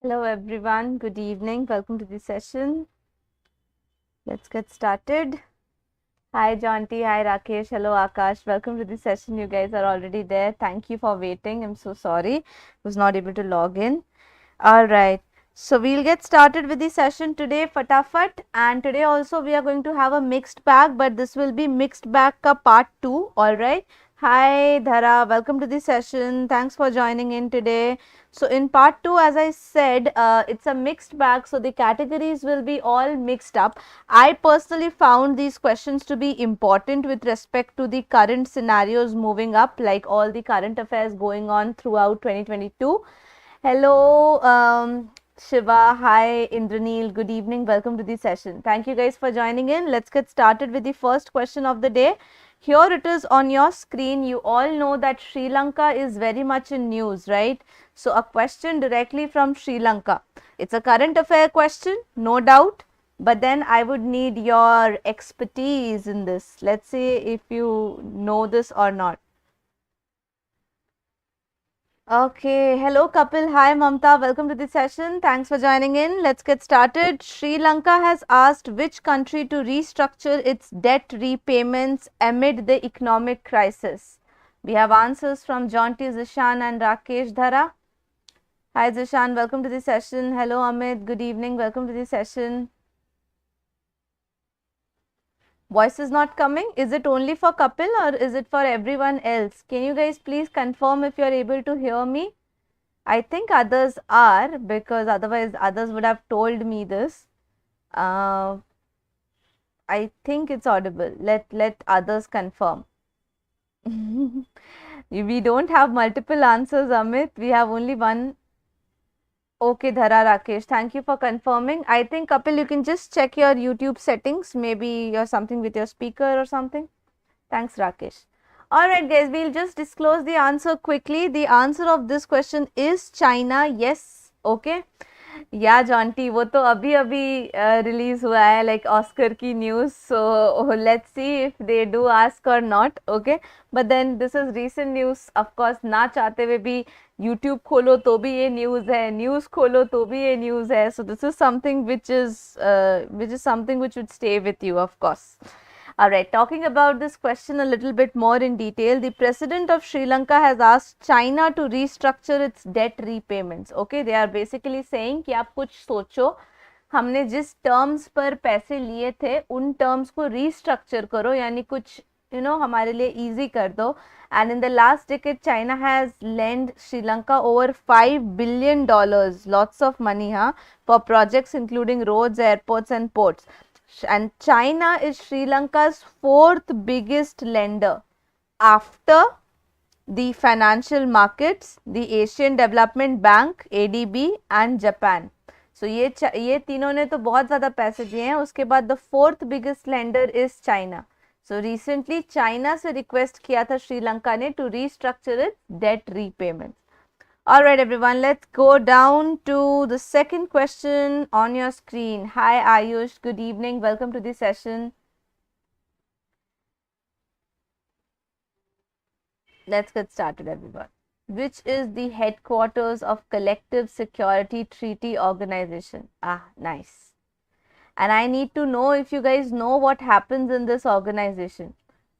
Hello everyone, good evening, welcome to the session. Let's get started. Hi Jonty, hi Rakesh, hello Akash, welcome to the session. You guys are already there. Thank you for waiting. I'm so sorry, I was not able to log in. Alright, so we'll get started with the session today, fatafat. And today also we are going to have a mixed bag, but this will be mixed bag ka part 2. Alright. Hi Dhara, welcome to the session. Thanks for joining in today. So in part 2, as I said, it's a mixed bag, so the categories will be all mixed up. I personally found these questions to be important with respect to the current scenarios moving up, like all the current affairs going on throughout 2022. Hello, Shiva. Hi, Indraneel. Good evening. Welcome to the session. Thank you guys for joining in. Let's get started with the first question of the day. Here it is on your screen. You all know that Sri Lanka is very much in news, right? So, a question directly from Sri Lanka. It's a current affair question, no doubt. But then I would need your expertise in this. Let's see if you know this or not. Okay, hello Kapil. Hi Mamta, welcome to the session. Thanks for joining in. Let's get started. Sri Lanka has asked which country to restructure its debt repayments amid the economic crisis. We have answers from Jonty, Zishan and Rakesh Dhara. Hi Zishan, welcome to the session. Hello Amit, good evening, welcome to the session. Voice is not coming. Is it only for Kapil or is it for everyone else? Can you guys please confirm if you are able to hear me? I think others are, because otherwise others would have told me this. I think it's audible. Let others confirm. We don't have multiple answers, Amit. We have only one. Okay, Dhara Rakesh, thank you for confirming. I think Kapil, you can just check your YouTube settings. Maybe you're something with your speaker or something. Thanks, Rakesh. Alright guys, we'll just disclose the answer quickly. The answer of this question is China. Yes. Okay. या Jonty वो तो अभी अभी release हुआ है like Oscar की news so let's see if they do ask or not okay but then this is recent news of course ना चाहते हुए भी यूट्यूब खोलो तो भी ये न्यूज़ है न्यूज़ खोलो तो भी ये न्यूज़ है so this is something which is something which would stay with you of course. Alright, talking about this question a little bit more in detail, the president of Sri Lanka has asked China to restructure its debt repayments. Okay, they are basically saying कि आप कुछ सोचो, हमने जिस terms पर पैसे लिए थे उन terms को restructure करो, यानी कुछ हमारे लिए easy कर दो. And in the last decade, China has lent Sri Lanka over $5 billion, lots of money, for projects including roads, airports and ports. And China is Sri Lanka's 4th biggest lender after the financial markets, the Asian Development Bank ADB and Japan. So ये तीनों ने तो बहुत ज़्यादा पैसे दिए हैं. उसके बाद the 4th biggest lender is China. So recently China से request किया था श्रीलंका ने to restructure its debt repayments. Alright everyone, let's go down to the second question on your screen. Hi Ayush, good evening, welcome to the session. Let's get started everyone. Which is the headquarters of Collective Security Treaty Organization? Ah, nice. And I need to know if you guys know what happens in this organization.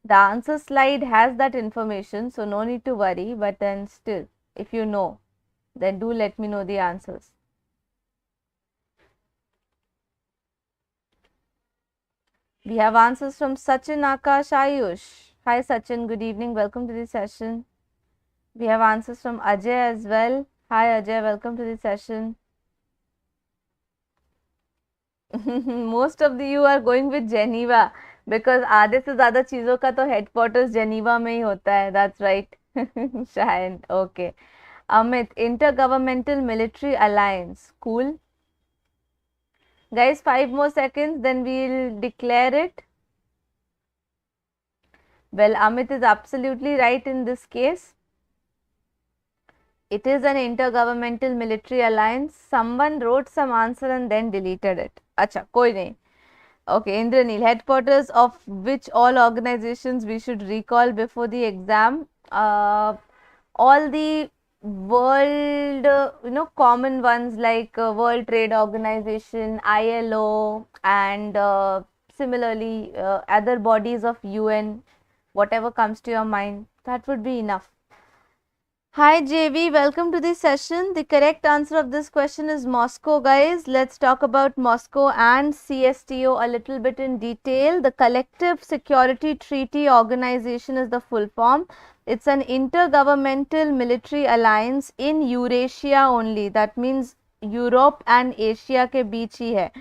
The answer slide has that information, so no need to worry, but then still, if you know, then do let me know the answers. We have answers from Sachin, Akash, Ayush. Hi Sachin, good evening, welcome to the session. We have answers from Ajay as well. Hi Ajay, welcome to the session. Most of you are going with Geneva because आधे से ज़्यादा चीज़ों का तो headquarters Geneva में ही होता है. That's right. Shahan, okay. Amit, Intergovernmental Military Alliance. Cool. Guys, 5 more seconds, then we'll declare it. Well, Amit is absolutely right in this case. It is an intergovernmental military alliance. Someone wrote some answer and then deleted it. Acha, koi nahi. Okay, Indraneel, headquarters of which all organizations we should recall before the exam? All the world, common ones like World Trade Organization, ILO, and similarly other bodies of UN, whatever comes to your mind, that would be enough. Hi JV, welcome to the session. The correct answer of this question is Moscow, guys. Let's talk about Moscow and CSTO a little bit in detail. The Collective Security Treaty Organization is the full form. It's an intergovernmental military alliance in Eurasia only. That means Europe and Asia के बीच ही है.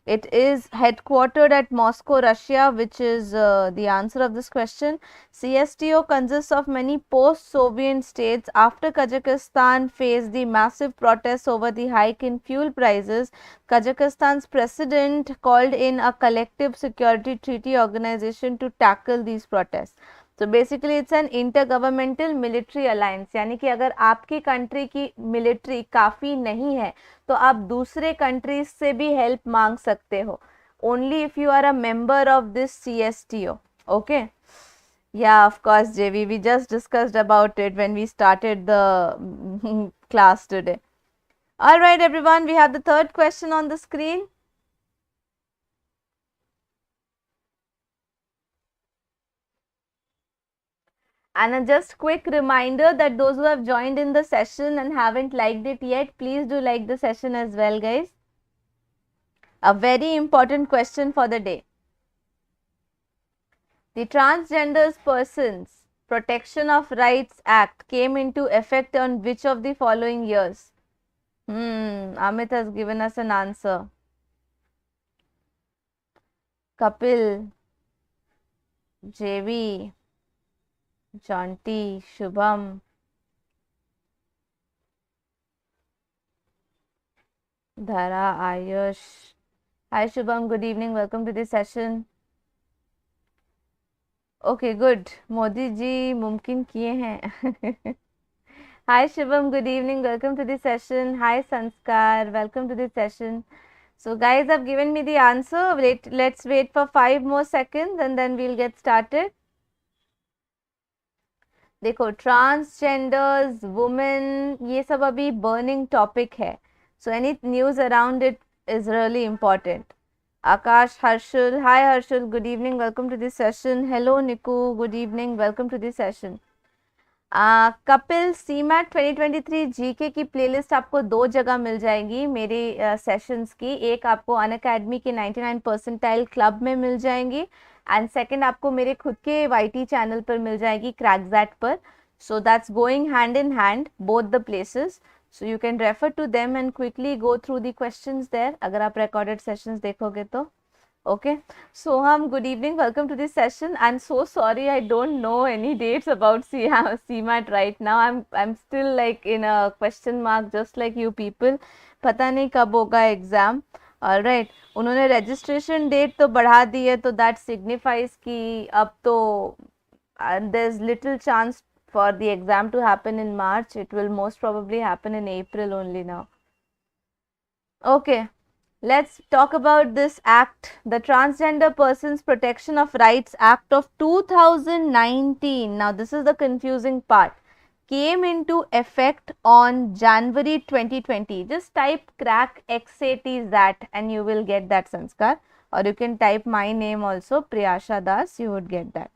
It is headquartered at Moscow, Russia, which is the answer of this question. CSTO consists of many post-Soviet states. After Kazakhstan faced the massive protests over the hike in fuel prices, Kazakhstan's president called in a collective security treaty organization to tackle these protests. तो basically it's an intergovernmental military alliance, यानी कि अगर आपकी country की military काफ़ी नहीं है तो आप दूसरे कंट्रीज से भी हेल्प मांग सकते हो, only if you are a member of this CSTO. Okay, yeah, of course, JV, we just discussed about it when we started the class today. All right, everyone, we have the third question on the screen. And a just quick reminder that those who have joined in the session and haven't liked it yet, please do like the session as well, guys. A very important question for the day. The Transgender Persons Protection of Rights Act came into effect on which of the following years? Amit has given us an answer. Kapil, JV, Janti, Shubham, Dhara, Ayush. Hi Shubham, good evening, welcome to the session. Okay, good. Modi ji mumkin kiye hain. Hi Shubham, good evening, welcome to the session. Hi Sanskar, welcome to the session. So guys have given me the answer. Let's wait for 5 more seconds and then we'll get started. देखो, transgenders, women, ये सब अभी burning topic है, so any news around it is really important. Akash, Harshal, hi Harshal, good evening, welcome to this session. Hello Niku, good evening, welcome to this session. Kapil, CMAT 2023 GK की playlist आपको 2 जगह मिल जाएगी मेरे सेशंस की. एक आपको अनअकैडमी के 99 परसेंटाइल क्लब में मिल जाएंगी एंड सेकंड आपको मेरे खुद के YT चैनल पर मिल जाएगी, क्रैकजैट पर. So that's going hand in hand, both the places. So you can refer to them and quickly go through the questions there अगर आप रिकॉर्डेड सेशंस देखोगे तो. Okay, Soham, good evening, welcome to this session. I'm so sorry, I don't know any dates about CMAT right now. I'm still like in a question mark, just like you people. पता नहीं कब होगा exam. Alright, उन्होंने registration date तो बढ़ा दी है, तो that signifies कि अब तो there is little chance for the exam to happen in March. It will most probably happen in April only now. Okay. Let's talk about this act, the Transgender Persons Protection of Rights Act of 2019. Now, this is the confusing part. Came into effect on January 2020. Just type crack XAT and you will get that, Sanskar. Or you can type my name also, Priyasha Das, you would get that.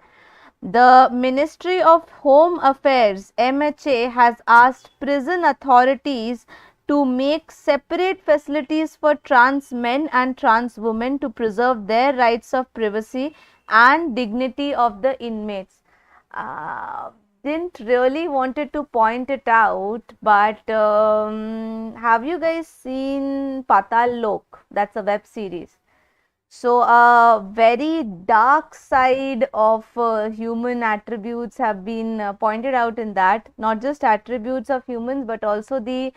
The Ministry of Home Affairs, MHA, has asked prison authorities to make separate facilities for trans men and trans women to preserve their rights of privacy and dignity of the inmates. Didn't really wanted to point it out, but have you guys seen Patal Lok? That's a web series. So a very dark side of human attributes have been pointed out in that. Not just attributes of humans, but also the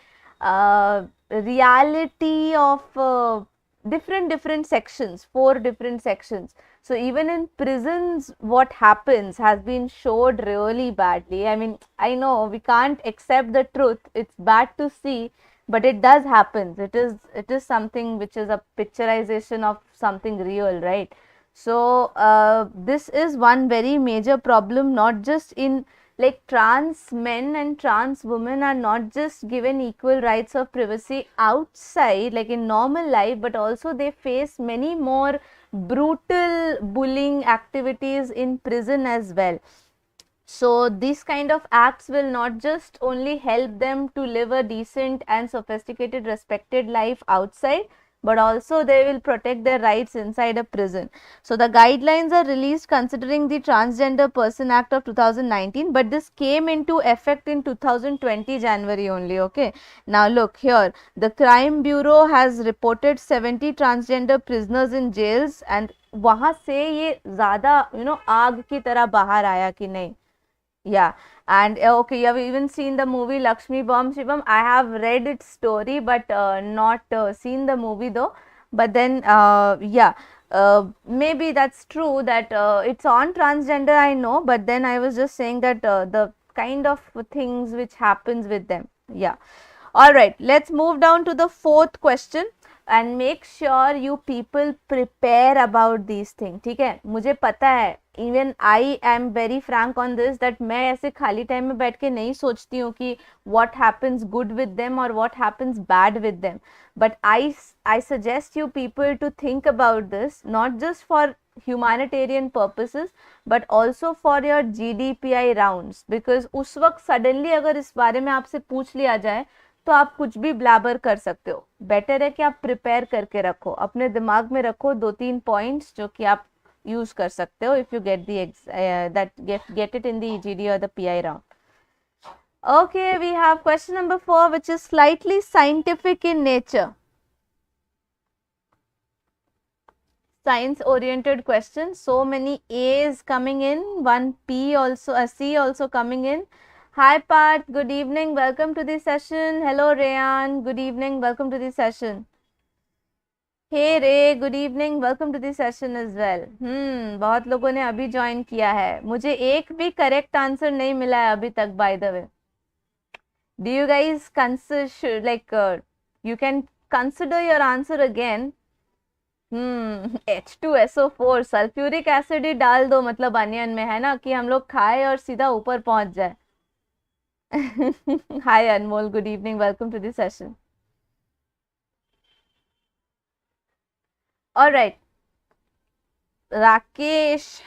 reality of different sections, 4 different sections. So even in prisons, what happens has been showed really badly. I mean, I know we can't accept the truth, it's bad to see, but it does happen. It is something which is a picturization of something real, right? So this is one very major problem, not just in like trans men and trans women are not just given equal rights of privacy outside, like in normal life, but also they face many more brutal bullying activities in prison as well. So these kind of acts will not just only help them to live a decent and sophisticated, respected life outside, but also they will protect their rights inside a prison. So the guidelines are released considering the Transgender Person Act of 2019, but this came into effect in 2020 January only. Okay, now look here, the Crime Bureau has reported 70 transgender prisoners in jails, and वहाँ से ये ज़्यादा आग की तरह बाहर आया कि नहीं. Yeah, and okay, you have even seen the movie Lakshmi Bomb Shivam. I have read its story, but not seen the movie though. But then, yeah, maybe that's true that it's on transgender, I know. But then I was just saying that the kind of things which happens with them. Yeah. All right, let's move down to the fourth question. And make sure you people prepare about these things. ठीक है, मुझे पता है, even I am very frank on this, that मैं ऐसे खाली time में बैठ के नहीं सोचती हूँ कि what happens good with them or what happens bad with them. But I suggest you people to think about this, not just for humanitarian purposes, but also for your GDPI rounds, because उस वक्त suddenly अगर इस बारे में आपसे पूछ लिया जाए तो आप कुछ भी ब्लैबर कर सकते हो. बेटर है कि आप प्रिपेयर करके रखो, अपने दिमाग में रखो 2-3 पॉइंट्स जो कि आप यूज कर सकते हो if you get get it in the EGD or the PI round. Okay, we have question number 4, which is slightly scientific in nature. Science oriented question. So many A's coming in, one P also, a C also coming in. Hi Parth, good evening, welcome to the session. Hello Rayan, good evening, welcome to the session. Hey Ray, good evening, welcome to the session as well. बहुत लोगों ने अभी join किया है. मुझे एक भी correct answer नहीं मिला है अभी तक, by the way. Do you guys consider, like, you can consider your answer again? H2SO4, sulphuric acid ही डाल दो, मतलब अनियन में, है ना, कि हम लोग खाए और सीधा ऊपर पहुंच जाए. Hi Anmol, good evening, welcome to the session. All right, Rakesh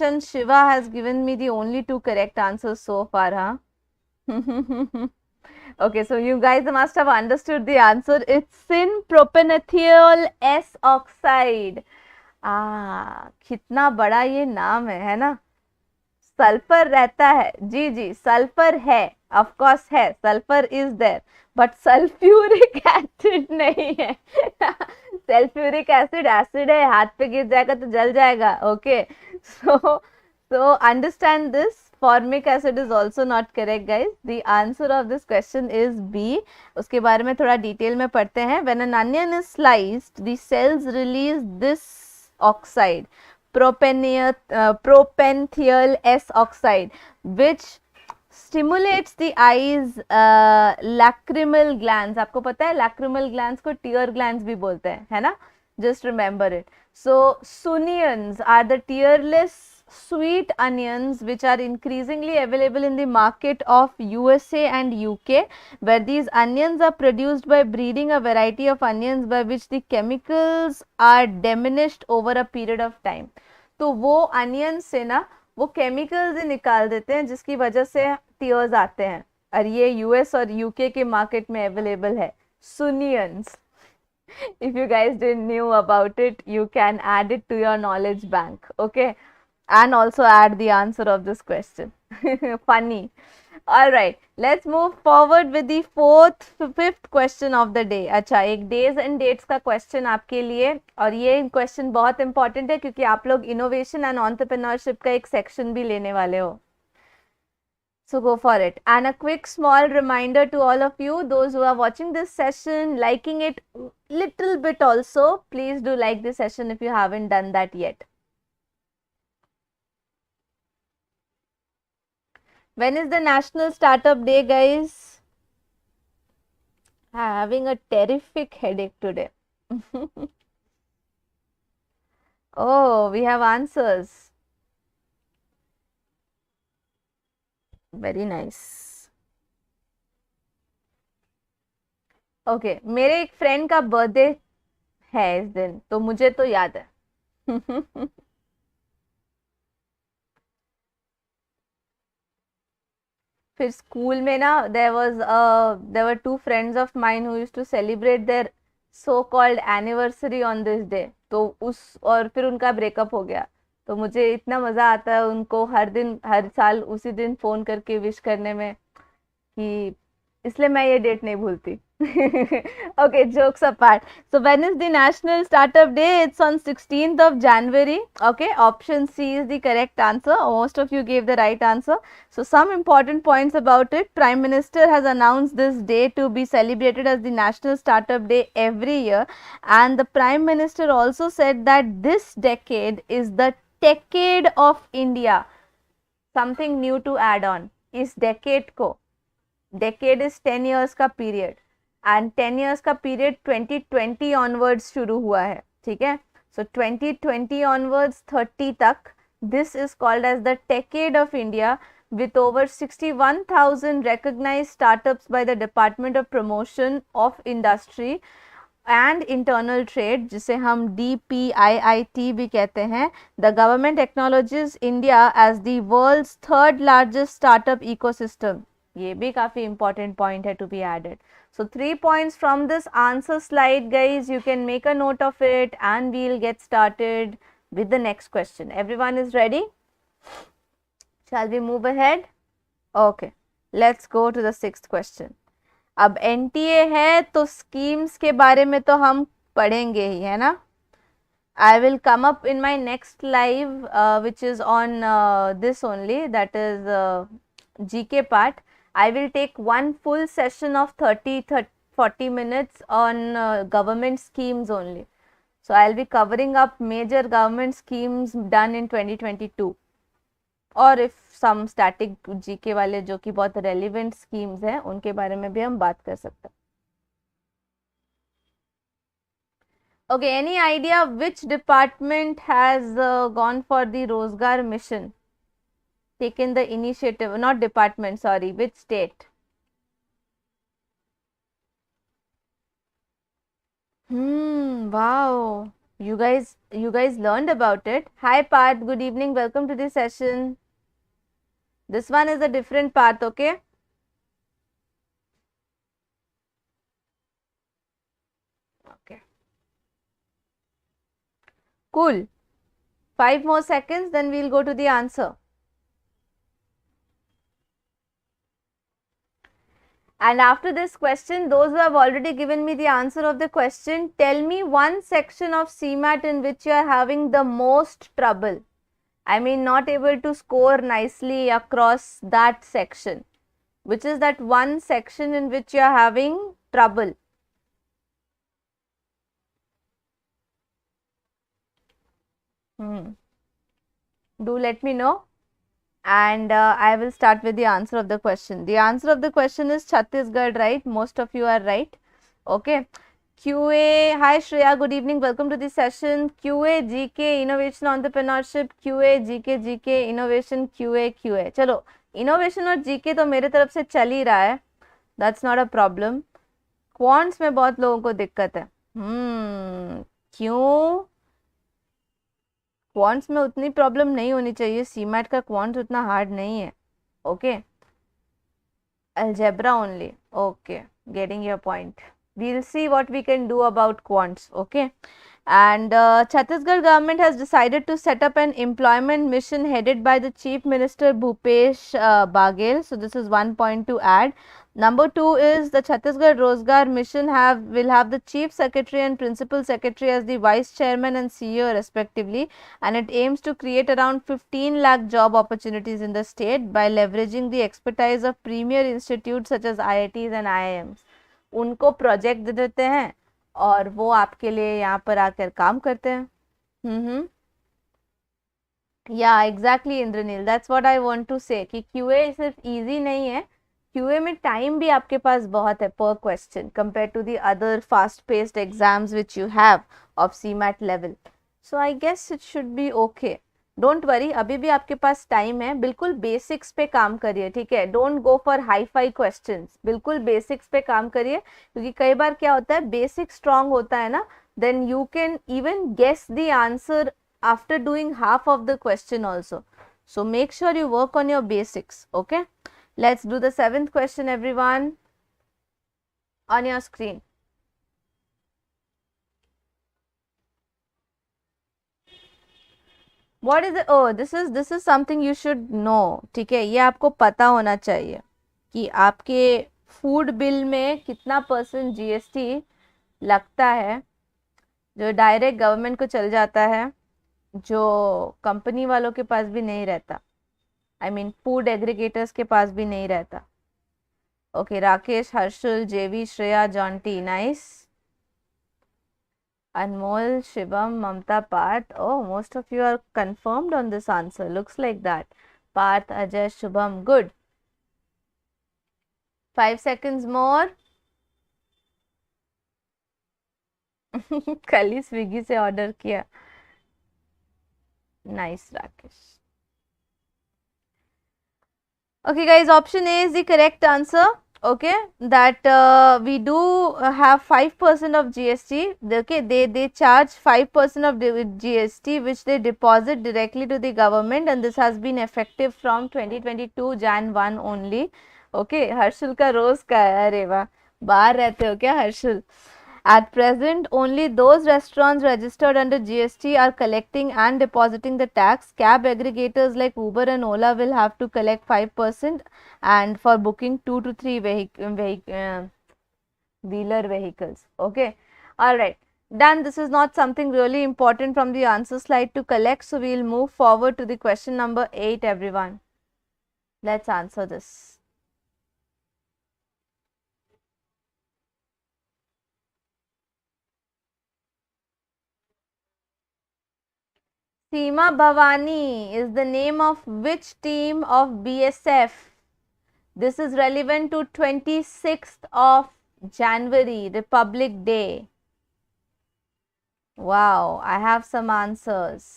and Shiva has given me the only 2 correct answers so far, huh? Okay, so you guys must have understood the answer. It's synpropanethiol S oxide. कितना बड़ा ये नाम है ना. Sulphur रहता है, जी जी, सल्फर है, ऑफ कोर्स है, sulphur is there, but sulphuric acid नहीं है. सल्फ्यूरिक एसिड एसिड है, हाथ पे गिर जाएगा तो जल जाएगा. Okay, so understand this. Formic acid is also not correct, guys. The answer of this question is B. उसके बारे में थोड़ा डिटेल में पढ़ते हैं. When an onion is sliced, the cells release this oxide, propenthiol S oxide, which stimulates the eyes lacrimal glands. आपको पता है lacrimal glands को tear glands भी बोलते हैं, है ना? Just remember it. So sunions are the tearless sweet onions which are increasingly available in the market of USA and UK, where these onions are produced by breeding a variety of onions by which the chemicals are diminished over a period of time. तो वो onion से ना वो chemicals ही निकाल देते हैं जिसकी वजह से टीयर्स आते हैं, और ये यूएस और यूके के मार्केट में अवेलेबल है. सुनियंस. If you guys didn't knew about it, you can add it to your knowledge bank. Okay, and also add the answer of this question. Funny. All right, let's move forward with the fifth question of the day. अच्छा, एक days and dates का question आपके लिए, और ये question बहुत important है क्योंकि आप लोग innovation and entrepreneurship का एक section भी लेने वाले हो. So go for it. And a quick small reminder to all of you, those who are watching this session, liking it little bit also, please do like this session if you haven't done that yet. When is the National Startup Day, guys? I'm having a terrific headache today. Oh, we have answers. Very nice. Okay, मेरे एक friend का birthday है इस दिन, तो मुझे तो याद है। फिर स्कूल में ना, there were two friends of mine who used to celebrate their so called anniversary on this day. तो उस और फिर उनका ब्रेकअप हो गया। तो मुझे इतना मजा आता है उनको हर दिन, हर साल उसी दिन फोन करके विश करने में, कि इसलिए मैं ये डेट नहीं भूलती। Okay, jokes apart. So when is the National Startup Day? It's on 16th of January. Okay, option C is the correct answer. Most of you gave the right answer. So some important points about it. Prime Minister has announced this day to be celebrated as the National Startup Day every year. And the Prime Minister also said that this decade is the decade of India. Something new to add on. इस decade को, decade is 10 years का period, and 10 years का period 2020 onwards शुरू हुआ है, ठीक है। सो 2020 onwards 30 तक, this is called as the decade of India, with over 61,000 recognized startups by the Department of Promotion of Industry and Internal Trade, जिसे हम DPIIT भी कहते हैं. The government acknowledges India as the world's third largest startup ecosystem. ये भी काफी important point है to be added. So 3 points from this answer slide, guys. You can make a note of it and we'll get started with the next question. Everyone is ready? Shall we move ahead? Okay, let's go to the 6th question. अब NTA है तो schemes के बारे में तो हम पढ़ेंगे ही, है ना? I will come up in my next live, which is on this only, that is GK part. I will take one full session of 40 minutes on government schemes only. So I'll be covering up major government schemes done in 2022. और if some static GK वाले जो कि बहुत relevant schemes हैं, उनके बारे में भी हम बात कर सकते हैं. Okay, any idea which department has gone for the Rozgar mission? Taken the initiative, not department, sorry, which state? Wow. You guys learned about it. Hi Parth, good evening, welcome to the session. This one is a different path, okay? Okay. Cool. 5 more seconds, then we'll go to the answer. And after this question, those who have already given me the answer of the question, tell me one section of CMAT in which you are having the most trouble. I mean, not able to score nicely across that section. Which is that one section in which you are having trouble? Do let me know. And I will start with the answer of the question. The answer of the question is Chhattisgarh, right? Most of you are right. Okay. QA, hi Shreya, good evening, welcome to the session. QA, GK, Innovation Entrepreneurship, QA, GK, Innovation, QA. चलो, Innovation और GK तो मेरे तरफ से चल ही रहा है. That's not a problem. Quants में बहुत लोगों को दिक्कत है. क्यों? क्वांट्स में उतनी प्रॉब्लम नहीं होनी चाहिए. सीमैट का क्वांट्स उतना हार्ड नहीं है. Okay, algebra only. Okay, getting your point. We'll see what we can do about quants. Okay, and Chhattisgarh government has decided to set up an employment mission headed by the Chief Minister Bhupesh Baghel. So this is one point to add. Number 2 is the Chhattisgarh Rozgar mission will have the Chief Secretary and Principal Secretary as the Vice Chairman and CEO respectively, and it aims to create around 15 lakh job opportunities in the state by leveraging the expertise of premier institutes such as IITs and IIMs. उनको project दे देते हैं और वो आपके लिए यहाँ पर आकर काम करते हैं. या exactly Indranil, that's what I want to say कि क्यूए सिर्फ इजी नहीं है. क्यूए में टाइम भी आपके पास बहुत है पर question compare to the other fast paced exams which you have of CMAT level. So I guess it should be okay. Don't worry, अभी भी आपके पास टाइम है, बिल्कुल बेसिक्स पे काम करिए, ठीक है, don't go for hi fi questions, बिल्कुल बेसिक्स पे काम करिए, क्योंकि कई बार क्या होता है बेसिक स्ट्रांग होता है ना, then you can even guess the answer after doing half of the question also. So make sure you work on your basics. Okay, let's do the 7th question, everyone, on your screen. What is it? Oh, this is something you should know. ठीक है, ये आपको पता होना चाहिए कि आपके food bill में कितना % जीएसटी लगता है, जो डायरेक्ट गवर्नमेंट को चल जाता है, जो कंपनी वालों के पास भी नहीं रहता, आई मीन फूड एग्रीगेटर्स के पास भी नहीं रहता. ओके, राकेश, हर्षल, जेवी, Shreya, Jonty, nice. Anmol, Shivam, Mamta, Parth. Oh, most of you are confirmed on this answer. Looks like that. Parth, Ajay, Shubham. Good. 5 seconds more. कल ही स्विगी से ऑर्डर किया. Nice, Rakesh. Okay, guys, option A is the correct answer. Okay, that we do have 5% of GST. Okay, they charge 5% of GST, which they deposit directly to the government, and this has been effective from 2022 Jan 1 only. Okay, Harshal का रोज का है. अरे वाह, बाहर रहते हो क्या Harshal? At present, only those restaurants registered under GST are collecting and depositing the tax. Cab aggregators like Uber and Ola will have to collect 5%, and for booking 2 to 3 wheeler vehicles. Okay, all right, done. This is not something really important from the answer slide to collect, so we will move forward to the question number 8, everyone. Let's answer this. Seema Bhavani is the name of which team of BSF? This is relevant to 26th of January, Republic Day. Wow, I have some answers.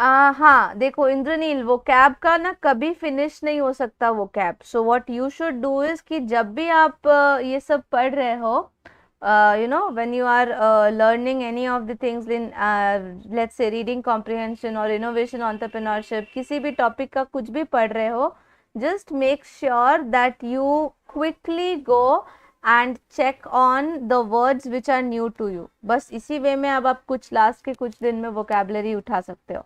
हाँ देखो इंद्रनील, वो cab का ना कभी finish नहीं हो सकता वो cab. So what you should do is कि जब भी आप ये सब पढ़ रहे हो, you know, when you are learning any of the things in let's say reading comprehension or innovation entrepreneurship, किसी भी टॉपिक का कुछ भी पढ़ रहे हो, just make sure that you quickly go and check on the words which are new to you. बस इसी वे में अब आप कुछ लास्ट के कुछ दिन में vocabulary उठा सकते हो.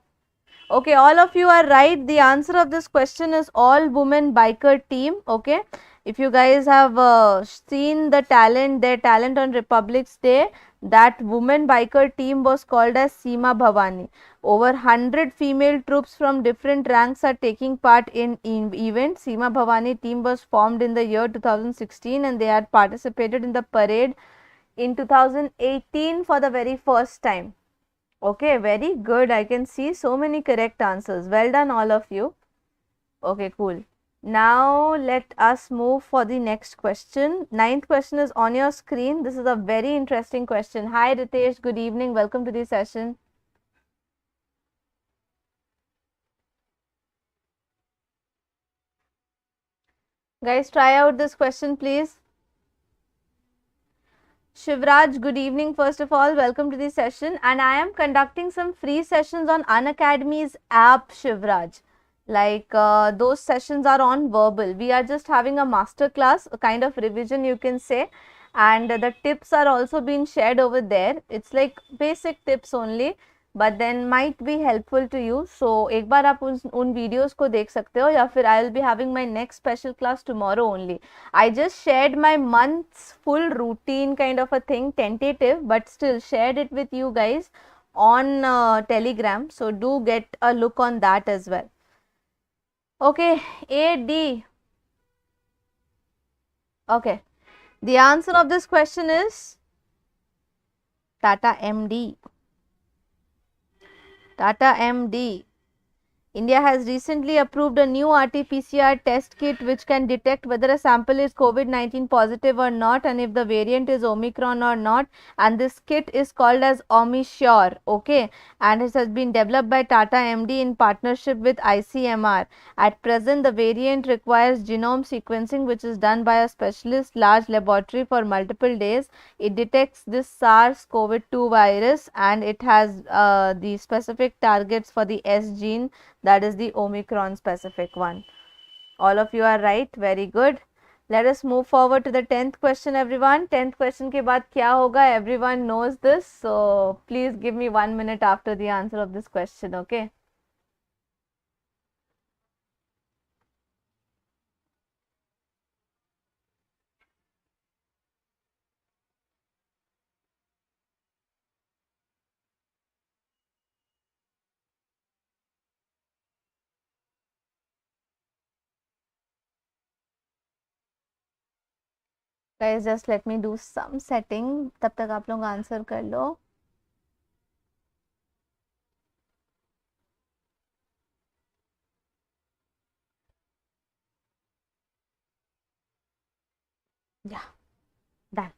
Okay, all of you are right. The answer of this question is all women biker team. Okay, if you guys have seen the talent, their talent on Republic's Day, that women biker team was called as Seema Bhavani. Over 100 female troops from different ranks are taking part in event. Seema Bhavani team was formed in the year 2016, and they had participated in the parade in 2018 for the very first time. Okay, very good. I can see so many correct answers. Well done, all of you. Okay, cool. Now let us move for the next question. 9th question is on your screen. This is a very interesting question. Hi Ritesh, good evening. Welcome to the session. Guys, try out this question, please. Shivraj, good evening. First of all, welcome to the session, and I am conducting some free sessions on Unacademy's app, Shivraj. Like those sessions are on verbal. We are just having a master class, a kind of revision you can say, and the tips are also being shared over there. It's like basic tips only, but then might be helpful to you. So एक बार आप उन videos को देख सकते हो, या फिर I will be having my next special class tomorrow only. I just shared my month's full routine kind of a thing, tentative, but still shared it with you guys on Telegram. So do get a look on that as well. Okay, A, D. Okay, the answer of this question is Tata MD. Tata MD. India has recently approved a new RT-PCR test kit which can detect whether a sample is COVID-19 positive or not, and if the variant is Omicron or not. And this kit is called as OmiSure, okay, and it has been developed by Tata MD in partnership with ICMR. At present, the variant requires genome sequencing, which is done by a specialist large laboratory for multiple days. It detects this SARS-CoV-2 virus, and it has the specific targets for the S gene, that is the Omicron specific one. All of you are right. Very good. Let us move forward to the 10th question, everyone. 10th question के बाद क्या होगा? Everyone knows this. So please give me 1 minute after the answer of this question. Okay. Guys, just let me do some setting. तब तक आप लोग answer कर लो. Yeah, done.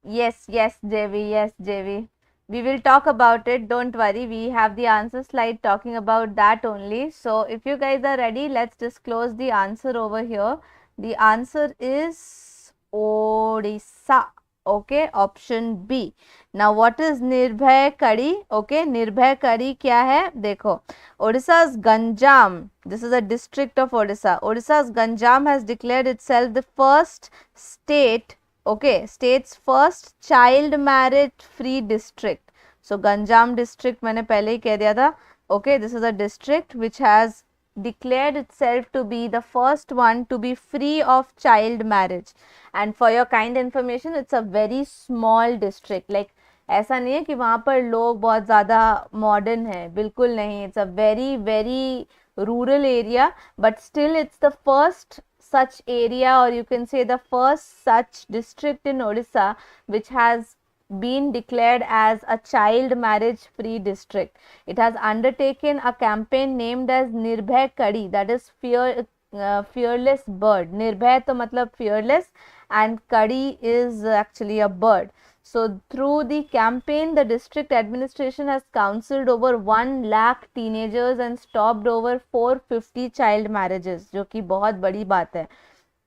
Yes, yes, JV, yes, JV. We will talk about it. Don't worry. We have the answer slide talking about that only. So, if you guys are ready, let's disclose the answer over here. The answer is Odisha. Okay, option B. Now, what is Nirbhay Kadi? Okay, Nirbhay Kadi क्या है? देखो, Odisha's Ganjam. This is a district of Odisha. Odisha's Ganjam has declared itself the first state, okay, state's first child marriage free district. So Ganjam district मैंने पहले ही कह दिया था. Okay, this is a district which has declared itself to be the first one to be free of child marriage. And for your kind information, it's a very small district. Like ऐसा नहीं है कि वहाँ पर लोग बहुत ज़्यादा modern है, बिल्कुल नहीं. It's a very very rural area, but still it's the first such area, or you can say the first such district in Odisha which has been declared as a child marriage free district. It has undertaken a campaign named as Nirbhay Kadi, that is fearless bird. Nirbhay to matlab fearless, and Kadi is actually a bird. So through the campaign, the district administration has counseled over 1 lakh teenagers and stopped over 450 child marriages, जो कि बहुत बड़ी बात है.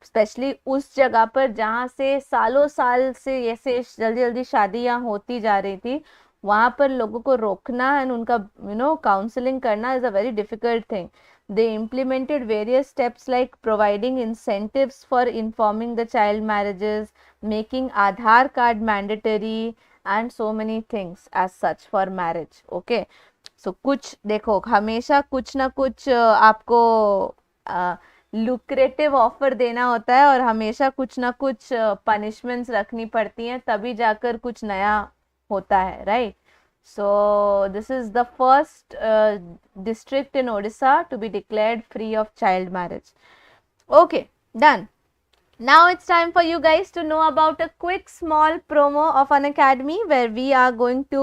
Specially उस जगह पर जहाँ से सालों साल से ऐसे जल्दी जल्दी शादियाँ होती जा रही थी, वहाँ पर लोगों को रोकना एंड उनका काउंसलिंग करना is a very difficult thing. They implemented various steps like providing incentives for informing the child marriages, making Aadhaar card mandatory, and so many things as such for marriage. Okay. So कुछ देखो, हमेशा कुछ ना कुछ आपको lucrative offer देना होता है, और हमेशा कुछ ना कुछ पनिशमेंट्स रखनी पड़ती हैं, तभी जाकर कुछ नया होता है, right? So this is the first district in Odisha to be declared free of child marriage. Okay, done. Now it's time for you guys to know about a quick small promo of Unacademy, where we are going to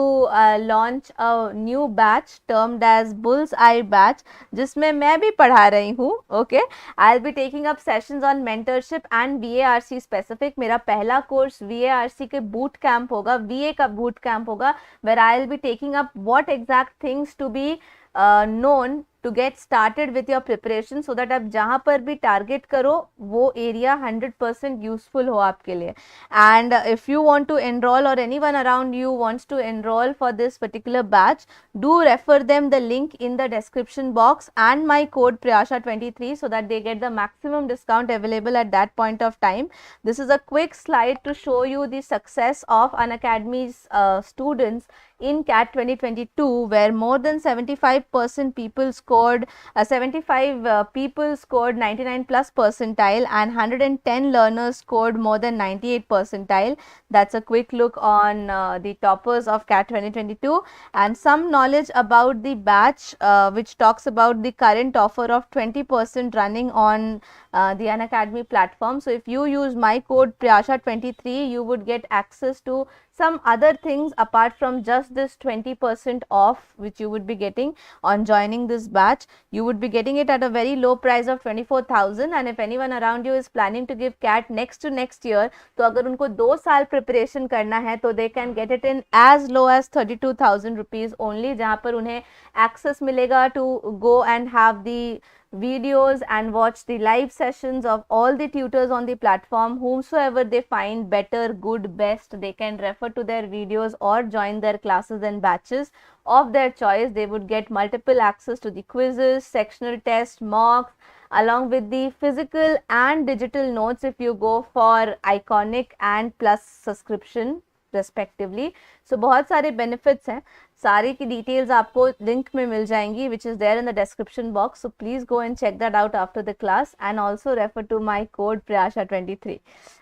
launch a new batch termed as Bullseye batch, जिसमें मैं भी पढ़ा रही हूँ. Okay, I'll be taking up sessions on mentorship and VARC specific. मेरा पहला course VARC के boot camp होगा, VA का boot camp होगा, where I'll be taking up what exact things to be known to get started with your preparation, so that आप जहाँ पर भी target करो वो area 100% useful हो आपके लिए. And if you want to enroll, or anyone around you wants to enroll for this particular batch, do refer them the link in the description box and my code Priyasha23, so that they get the maximum discount available at that point of time. This is a quick slide to show you the success of Unacademy's students in CAT 2022, where more than 75% people scored 75 people scored 99 plus percentile, and 110 learners scored more than 98 percentile. That's a quick look on the toppers of CAT 2022, and some knowledge about the batch which talks about the current offer of 20% running on the Unacademy platform. So if you use my code Priyasha23, you would get access to some other things apart from just just this 20% off which you would be getting on joining this batch. You would be getting it at a very low price of 24,000, and if anyone around you is planning to give CAT next to next year, तो अगर उनको 2 साल preparation करना है तो they can get it in as low as 32,000 rupees only, जहाँ पर उन्हें access मिलेगा to go and have the videos and watch the live sessions of all the tutors on the platform. Whomsoever they find better, good, best, they can refer to their videos or join their classes and batches of their choice. They would get multiple access to the quizzes, sectional tests, mocks, along with the physical and digital notes if you go for Iconic and Plus subscription respectively. So बहुत सारे benefits हैं, सारी की details आपको link में मिल जाएंगी, which is there in the description box. So please go and check that out after the class, and also refer to my code Priyasha23.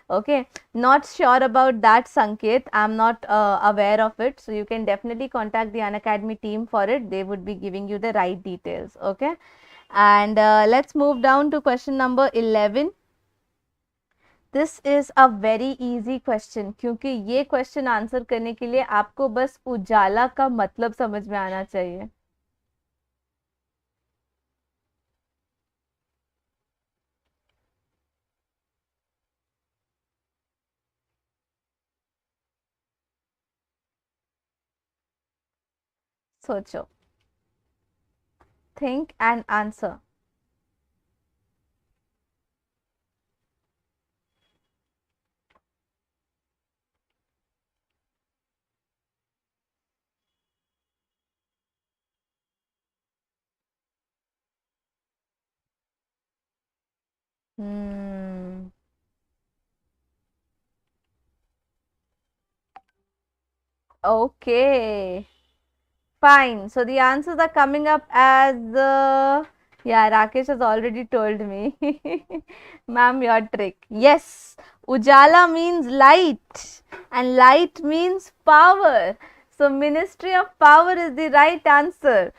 Okay, not sure about that, Sanket. I'm not aware of it, so you can definitely contact the Unacademy team for it. They would be giving you the right details. Okay, and let's move down to question number 11. This is a very easy question, क्योंकि ये question answer करने के लिए आपको बस उजाला का मतलब समझ में आना चाहिए. सोचो, think and answer. Okay, fine. So the answers are coming up as yeah, Rakesh has already told me. Ma'am, your trick. Yes, Ujala means light, and light means power. So Ministry of Power is the right answer.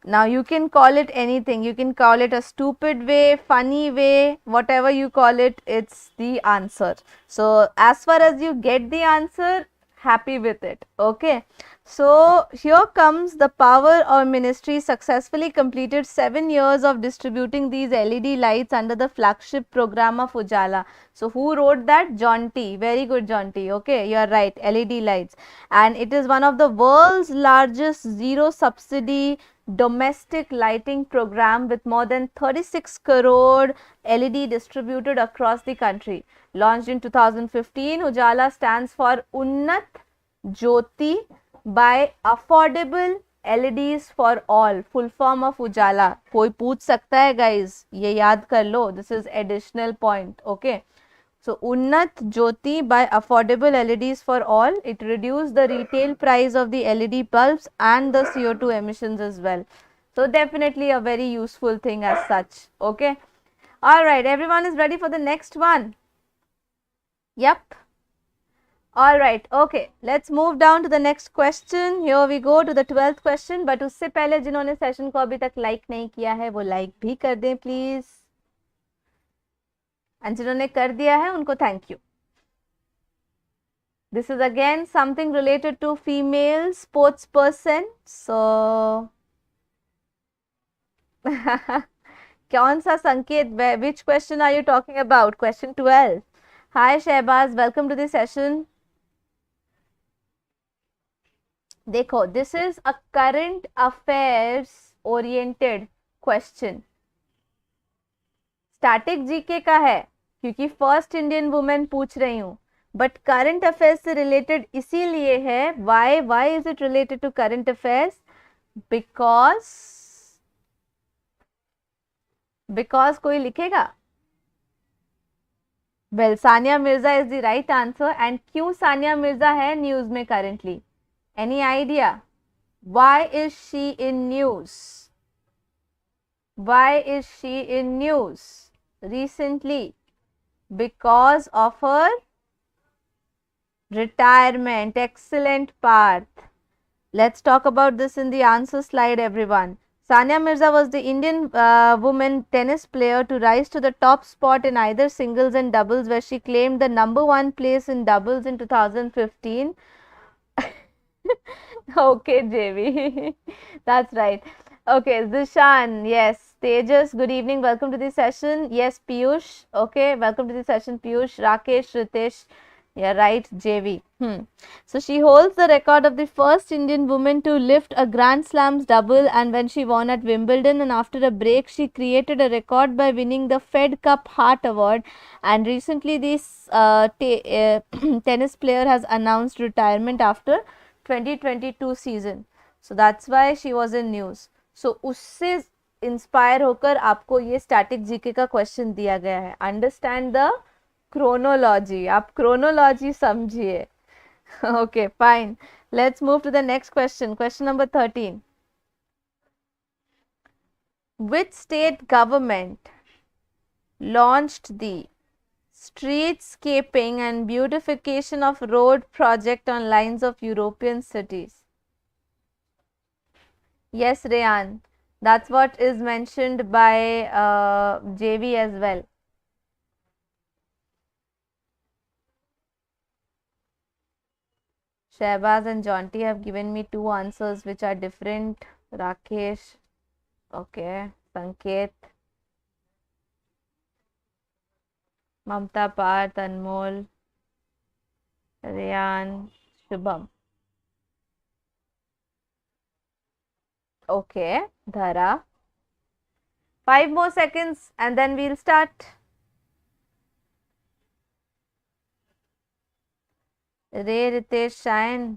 Now you can call it anything. You can call it a stupid way, funny way, whatever you call it, it's the answer. So as far as you get the answer, happy with it. Okay. So here comes the power or ministry successfully completed 7 years of distributing these LED lights under the flagship program of Ujala. So who wrote that? John T. Very good, John T. Okay, you are right. LED lights. And it is one of the world's largest zero subsidy domestic lighting program with more than 36 crore LED distributed across the country. Launched in 2015, Ujala stands for Unnat Jyoti by affordable LEDs for all. Full form of Ujala. कोई पूछ सकता है guys, ये याद कर लो. This is additional point. Okay. So Unnat Jyoti by affordable LEDs for all. It reduced the retail price of the LED bulbs and the CO2 emissions as well. So definitely a very useful thing as such. Okay. Alright, everyone is ready for the next one. Yep. Alright, okay. Let's move down to the next question. Here we go to the 12th question. But उससे पहले जिन्होंने session को अभी तक like नहीं किया है वो लाइक भी कर दें प्लीज. And जिन्होंने कर दिया है उनको thank you. This is again something related to female sports person. So कौन सा संकेत? Which question are you talking about? Question 12. Hi Shehbaz, welcome to the session. देखो, this is a current affairs oriented question. Static GK का है क्योंकि first Indian women पूछ रही हूँ, बट करंट अफेयर्स से रिलेटेड इसीलिए है. Why is it related to current affairs? Because कोई लिखेगा. Well, Sania Mirza is the right answer. And क्यों सानिया मिर्जा है न्यूज में currently? Any idea? Why is she in news? Why is she in news recently? Because of her retirement. Excellent part. Let's talk about this in the answer slide, everyone. Sania Mirza was the Indian woman tennis player to rise to the top spot in either singles and doubles, where she claimed the #1 place in doubles in 2015. Okay, JV. That's right. Okay, Zishan. Yes. Tejas, good evening. Welcome to the session. Yes, Piyush. Okay, welcome to the session, Piyush. Rakesh, Ritesh. Yeah, right, JV. So she holds the record of the first Indian woman to lift a Grand Slams double, and when she won at Wimbledon, and after a break, she created a record by winning the Fed Cup Heart Award. And recently, this tennis player has announced retirement after 2022 season. So that's why she was in news. So उससे inspire होकर आपको ये static GK का question दिया गया है. Understand the chronology. आप chronology समझिए. Okay fine. Let's move to the next question. Question number 13. Which state government launched the streetscaping and beautification of road project on lines of European cities? Yes, Rayan, that's what is mentioned by JV as well. Shehbaz and Jonty have given me two answers which are different. Rakesh, okay, Sanket, Mamta Parth, Anmol, Rayan, Shubham. Okay, Dhara. 5 more seconds and then we'll start. रे रितेश शायन.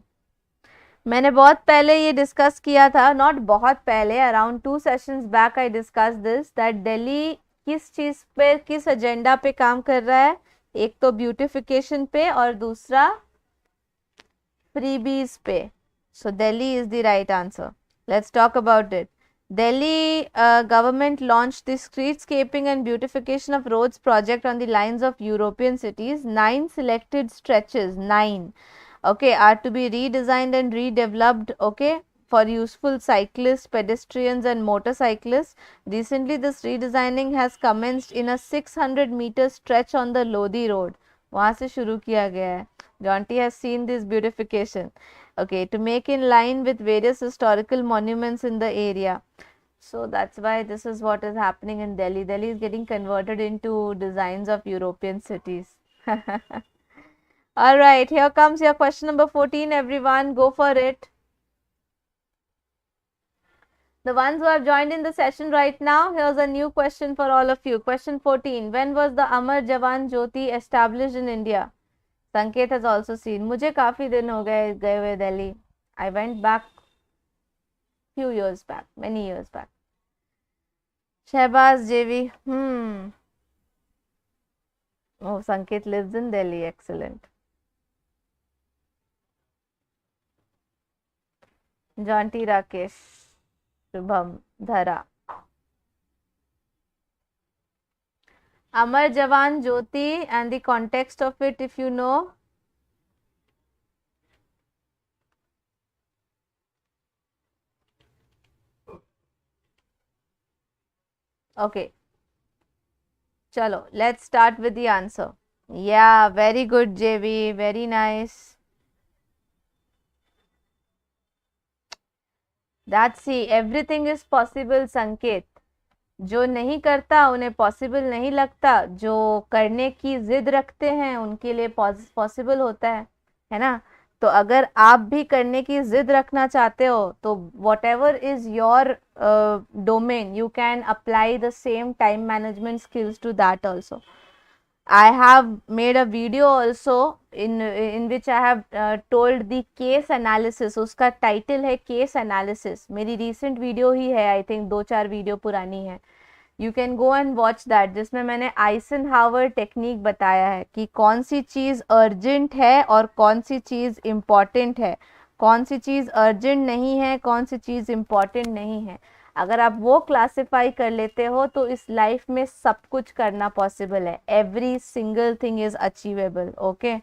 मैंने बहुत पहले ये discuss किया था, not बहुत पहले, around 2 sessions back I discuss this, that Delhi किस चीज़ पे, किस एजेंडा पे काम कर रहा है. एक तो ब्यूटिफिकेशन पे और दूसरा फ्रीबीज पे. So Delhi is the right answer. Let's talk about it. Delhi government launched the streetscaping and beautification of roads project on the lines of European cities. 9 selected stretches, 9, okay, are to be redesigned and redeveloped, okay, for useful cyclists, pedestrians and motorcyclists. Recently, this redesigning has commenced in a 600-meter stretch on the Lodi road. वहाँ से शुरू किया गया है. Jonty has seen this beautification. Okay, to make in line with various historical monuments in the area. So that's why this is what is happening in Delhi. Delhi is getting converted into designs of European cities. All right, here comes your question number 14, everyone. Go for it. The ones who have joined in the session right now, here's a new question for all of you. Question 14. When was the Amar Jawan Jyoti established in India? Sanket has also seen. मुझे काफ़ी दिन हो गए हुए Delhi. I went back few years back, many years back. Shehbaz JV. Oh, Sanket lives in Delhi. Excellent. Jonty Rakesh. Shubham. Dhara. Amar Jawan Jyoti and the context of it, if you know. Okay. Chalo, let's start with the answer. Yeah, very good, JV. Very nice. That's see, everything is possible, Sanket. जो नहीं करता उन्हें possible नहीं लगता, जो करने की जिद रखते हैं उनके लिए पॉसिबल होता है ना. तो अगर आप भी करने की जिद रखना चाहते हो तो whatever is your domain, you can apply the same time management skills to that also. I have made a video also in which I have told the case analysis. उसका टाइटल है case analysis. मेरी recent video ही है, I think 2-4 video पुरानी है. You can go and watch that, जिसमें मैंने Eisenhower technique बताया है कि कौन सी चीज़ अर्जेंट है और कौन सी चीज़ इम्पॉर्टेंट है, कौन सी चीज़ अर्जेंट नहीं है, कौन सी चीज़ इम्पॉर्टेंट नहीं है. अगर आप वो क्लासिफाई कर लेते हो तो इस लाइफ में सब कुछ करना पॉसिबल है. Every single thing is achievable. Okay,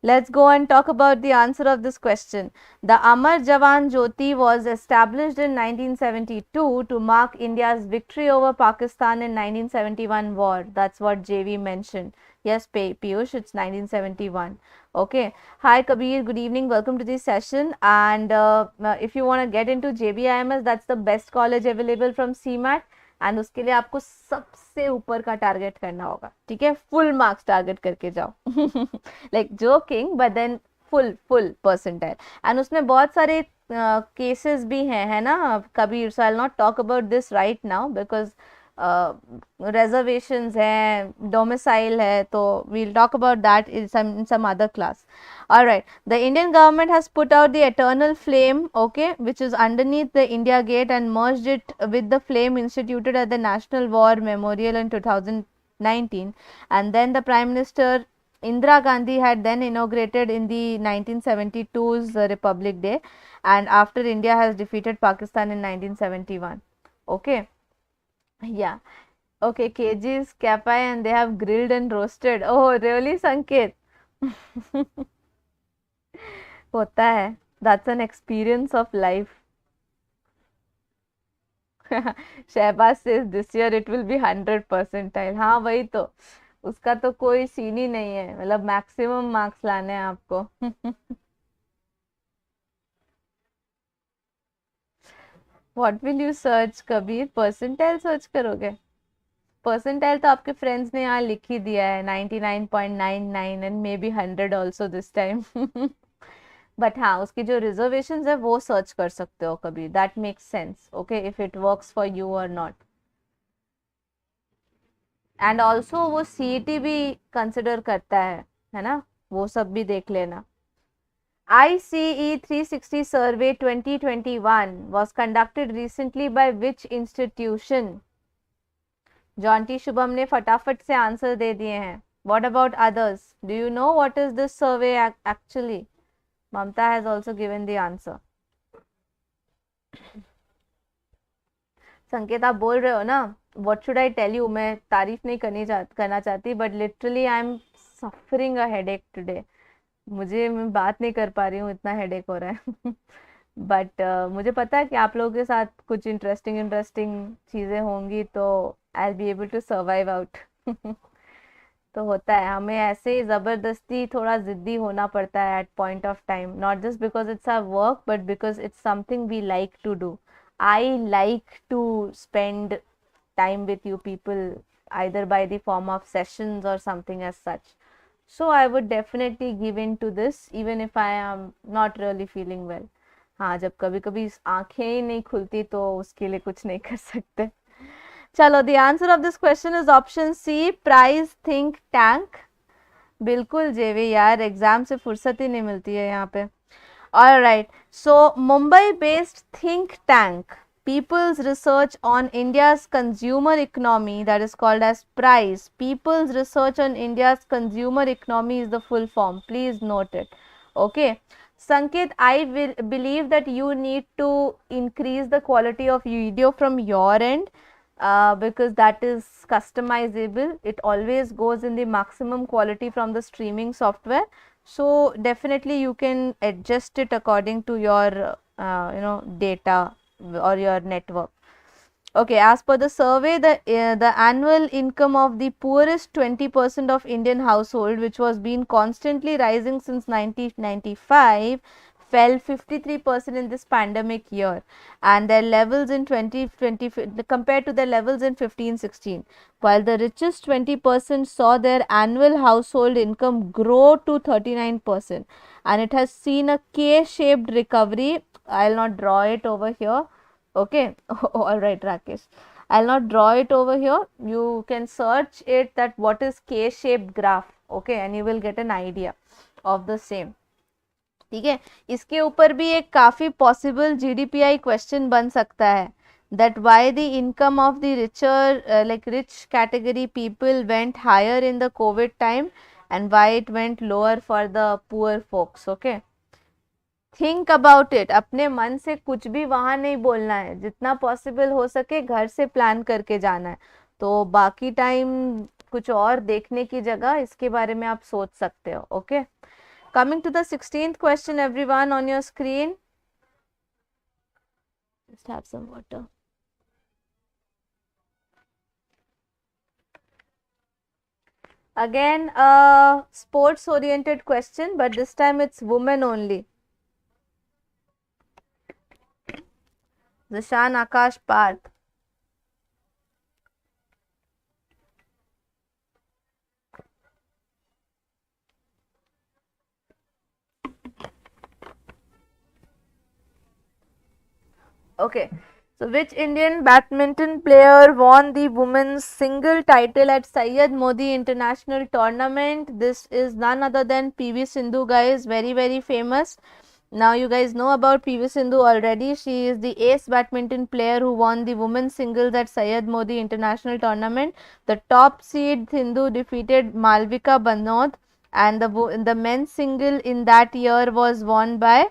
let's go and talk about the answer of this question. The Amar Jawan Jyoti was established in 1972 to mark India's victory over Pakistan in 1971 war. That's what JV mentioned. Yes, Piyush, it's 1971. Okay. Hi, Kabir. Good evening. Welcome to this session. And if you want to get into JBIMS, that's the best college available from CMAT. And उसके लिए आपको सबसे ऊपर का target करना होगा, ठीक है? फुल मार्क्स टारगेट करके जाओ. Like joking, but then full percentile. And उसमें बहुत सारे केसेस भी हैं, है ना Kabir? So I will not talk about this right now because reservations है, domicile है, तो we'll talk about that in some other class. All right, the Indian government has put out the eternal flame, okay, which is underneath the India Gate and merged it with the flame instituted at the National War Memorial in 2019, and then the Prime Minister Indira Gandhi had then inaugurated in the 1972's Republic Day, and after India has defeated Pakistan in 1971. Okay. Yeah. Okay, kgs, capai, and they have grilled and roasted. Oh, really, Sanket? होता है. That's an experience of life. Shahbaz says this year it will be 100 percentile. हाँ वही तो. उसका तो कोई scene ही नहीं है. मतलब मैक्सिमम मार्क्स लाने हैं आपको. What will you search, Kabir? Percentile search करोगे? परसेंटाइल तो आपके फ्रेंड्स ने यहाँ लिख ही दिया है, 99.99 and may be 100 also this time. But हाँ, उसकी जो रिजर्वेशन है वो सर्च कर सकते हो कभी. That makes sense, okay, if it works for you और नॉट. एंड ऑल्सो वो सीईटी भी कंसिडर करता है ना? वो सब भी देख लेना. ICE 360 survey 2021 was conducted recently by which institution? Jonty Shubham ने फटाफट से आंसर दे दिए हैं. What about others? Do you know what is this survey actually? Mamta has also given the answer. संकेत आप बोल रहे हो ना, what should I tell you? मैं तारीफ नहीं करना चाहती, but literally I am suffering a headache today. मैं बात नहीं कर पा रही हूँ, इतना हेडेक हो रहा है. बट मुझे पता है कि आप लोगों के साथ कुछ इंटरेस्टिंग चीज़ें होंगी, तो I be able to survive out. तो होता है, हमें ऐसे ही ज़बरदस्ती थोड़ा ज़िद्दी होना पड़ता है at point of time, not just because it's our work but because it's something we like to do. I like to spend time with you people, either by the form of sessions or something as such. So I would definitely give in to this even if I am not really feeling well. हाँ, जब कभी कभी आंखें ही नहीं खुलती तो उसके लिए कुछ नहीं कर सकते. चलो, the answer of this question is option C, prize think tank. बिल्कुल जेवी यार, एग्जाम से फुर्सत ही नहीं मिलती है यहाँ पे. All right, so Mumbai based think tank People's Research on India's Consumer Economy, that is called as PRICE. People's Research on India's Consumer Economy is the full form. Please note it. Okay. Sanket, I will believe that you need to increase the quality of video from your end because that is customizable. It always goes in the maximum quality from the streaming software. So definitely you can adjust it according to your data or your network. Okay, as per the survey, the annual income of the poorest 20% of Indian household, which was been constantly rising since 1995, fell 53% in this pandemic year, and their levels in 2020 compared to their levels in 15-16, while the richest 20% saw their annual household income grow to 39%, and it has seen a K-shaped recovery. I'll not draw it over here. Okay. All right, Rakesh, I'll not draw it over here. You can search it that what is K-shaped graph, okay, and you will get an idea of the same. ठीक है. इसके ऊपर भी एक काफी possible GDPI question बन सकता है, that why the income of the richer like rich category people went higher in the COVID time and why it went lower for the poor folks. Okay, think about it. अपने मन से कुछ भी वहां नहीं बोलना है, जितना पॉसिबल हो सके घर से प्लान करके जाना है. तो बाकी टाइम कुछ और देखने की जगह इसके बारे में आप सोच सकते हो. Okay, coming to the 16th question everyone on your screen. Just have some water. Again, a sports oriented question, but this time it's women only. Zishan Akash Parth. Okay. So, which Indian badminton player won the women's single title at Syed Modi International Tournament? This is none other than PV Sindhu, guys. Very, very famous. Now, you guys know about PV Sindhu already. She is the ace badminton player who won the women's singles at Syed Modi International Tournament. The top seed Sindhu defeated Malvika Banod, and the men's single in that year was won by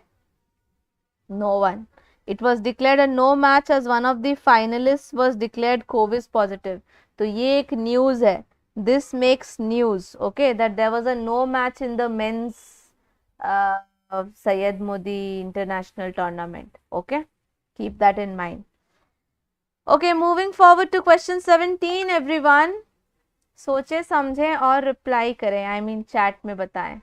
no one. It was declared a no match as one of the finalists was declared COVID positive. तो ये एक news है. This makes news. Okay, that there was a no match in the men's of Syed Modi International Tournament. Okay, keep that in mind. Okay, moving forward to question 17, everyone. सोचे समझें और reply करें. I mean chat में बताएं.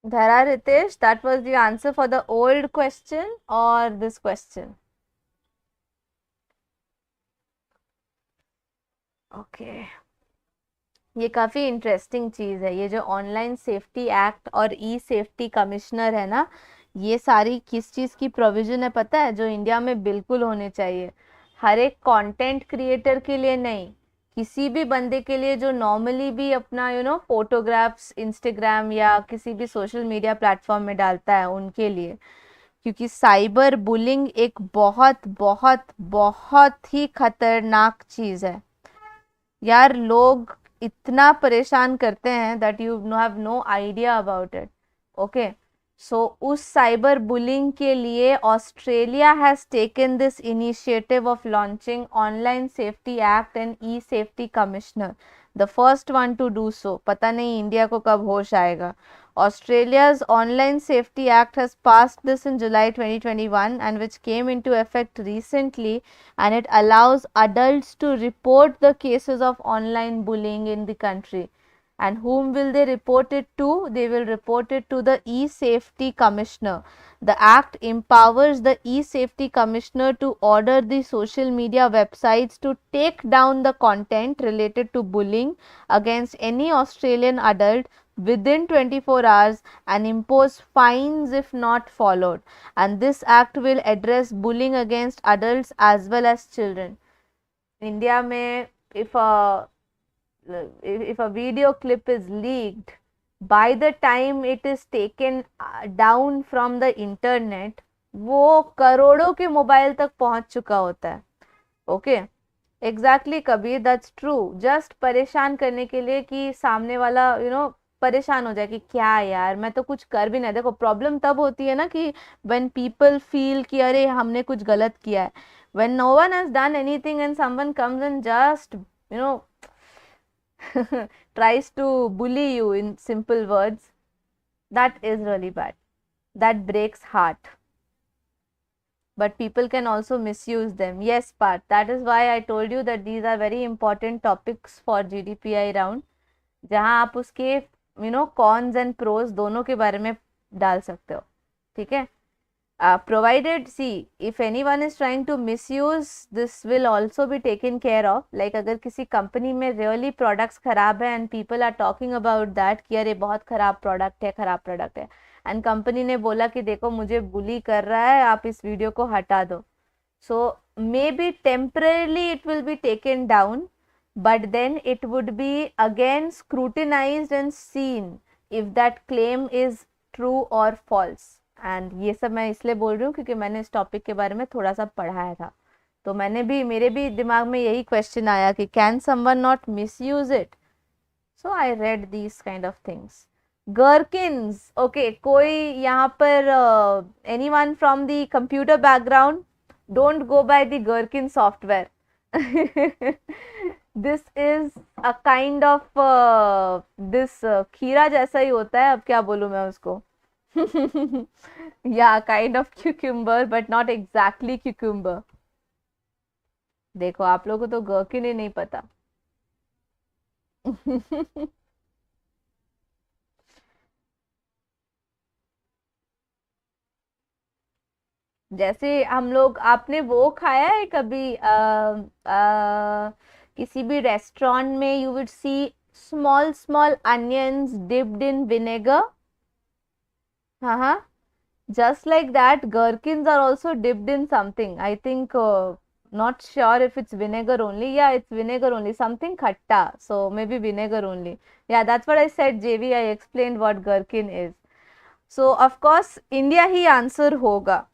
Dhara Ritesh, that was the answer for the old question or this question? Okay. ये काफ़ी interesting चीज़ है. ये जो ऑनलाइन सेफ्टी एक्ट और ई सेफ्टी कमिश्नर है ना, ये सारी किस चीज़ की प्रोविज़न है पता है, जो इंडिया में बिल्कुल होने चाहिए. हर एक कंटेंट क्रिएटर के लिए नहीं, किसी भी बंदे के लिए जो नॉर्मली भी अपना फोटोग्राफ्स इंस्टाग्राम या किसी भी सोशल मीडिया प्लेटफॉर्म में डालता है, उनके लिए. क्योंकि साइबर बुलिंग एक बहुत बहुत बहुत ही खतरनाक चीज़ है यार. लोग इतना परेशान करते हैं that you have no idea about it. Okay, so उस साइबर बुलिंग के लिए Australia has taken this initiative of launching online safety act and e safety commissioner, the first one to do so. पता नहीं India को कब होश आएगा. Australia's Online Safety Act has passed this in July 2021 and which came into effect recently, and it allows adults to report the cases of online bullying in the country. And whom will they report it to? They will report it to the E-Safety Commissioner. The act empowers the E-Safety Commissioner to order the social media websites to take down the content related to bullying against any Australian adult within 24 hours and impose fines if not followed. And this act will address bullying against adults as well as children. India mein, if a video clip is leaked, by the time it is taken down from the internet, वो करोड़ों के mobile तक पहुंच चुका होता है. Okay, exactly Kabir, that's true. Just परेशान करने के लिए कि सामने वाला परेशान हो जाए कि क्या यार, मैं तो कुछ कर भी नहीं. देखो, प्रॉब्लम तब होती है ना कि व्हेन पीपल फील कि अरे हमने कुछ गलत किया है. When no one has done anything and someone comes and just tries to bully you in simple words, that is really bad. That breaks heart. But people can also misuse them. Yes, Parth, that is why I told you that these are very important topics for GDPI round, जहाँ आप उसके cons and pros दोनों के बारे में डाल सकते हो. ठीक है. Provided, see, if anyone is trying to misuse, this will also be taken care of. Like अगर किसी कंपनी में really products खराब है and people are talking about that कि अरे बहुत खराब product है and कंपनी ने बोला कि देखो मुझे bully कर रहा है, आप इस वीडियो को हटा दो. So maybe temporarily it will be taken down, but then it would be again scrutinized and seen if that claim is true or false. And ये सब मैं इसलिए बोल रही हूँ क्योंकि मैंने इस टॉपिक के बारे में थोड़ा सा पढ़ाया था. तो मेरे भी दिमाग में यही क्वेश्चन आया कि can someone not misuse it. So I read these kind of things. Gherkins, okay, कोई यहाँ पर anyone from the computer background, don't go by the gherkin software. This is a kind of this खीरा जैसा ही होता है, अब क्या बोलूं मैं उसको. या kind of cucumber but not exactly cucumber. देखो आप लोगों को तो गherkin ही नहीं पता. जैसे हम लोग, आपने वो खाया है कभी किसी भी रेस्टोरेंट में you would see small small onions dipped in vinegar. हाँ हाँ. Just like that, gherkins are also dipped in something. I think, not sure if it's vinegar only. Yeah, it's vinegar only. Something khatta. So maybe vinegar only. Yeah, that's what I said, JV. I explained what gherkin is. So of course, India he answer होगा.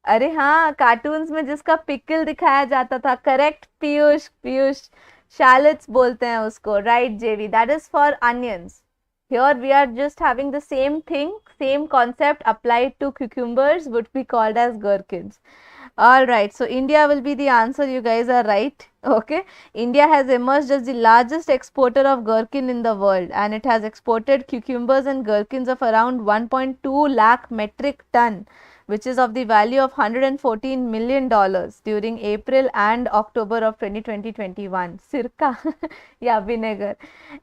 अरे हाँ, cartoons में जिसका pickle दिखाया जाता था. Correct Piyush, Piyush. Shallots बोलते हैं उसको. राइट जेवी, that is for onions. Here we are just having the same thing, same concept applied to cucumbers would be called as gherkins. All right, so India will be the answer. You guys are right. Okay, India has emerged as the largest exporter of gherkin in the world, and it has exported cucumbers and gherkins of around 1.2 lakh metric ton, which is of the value of $114 million during April and October of 2020-21. Sirka, yeah, vinegar.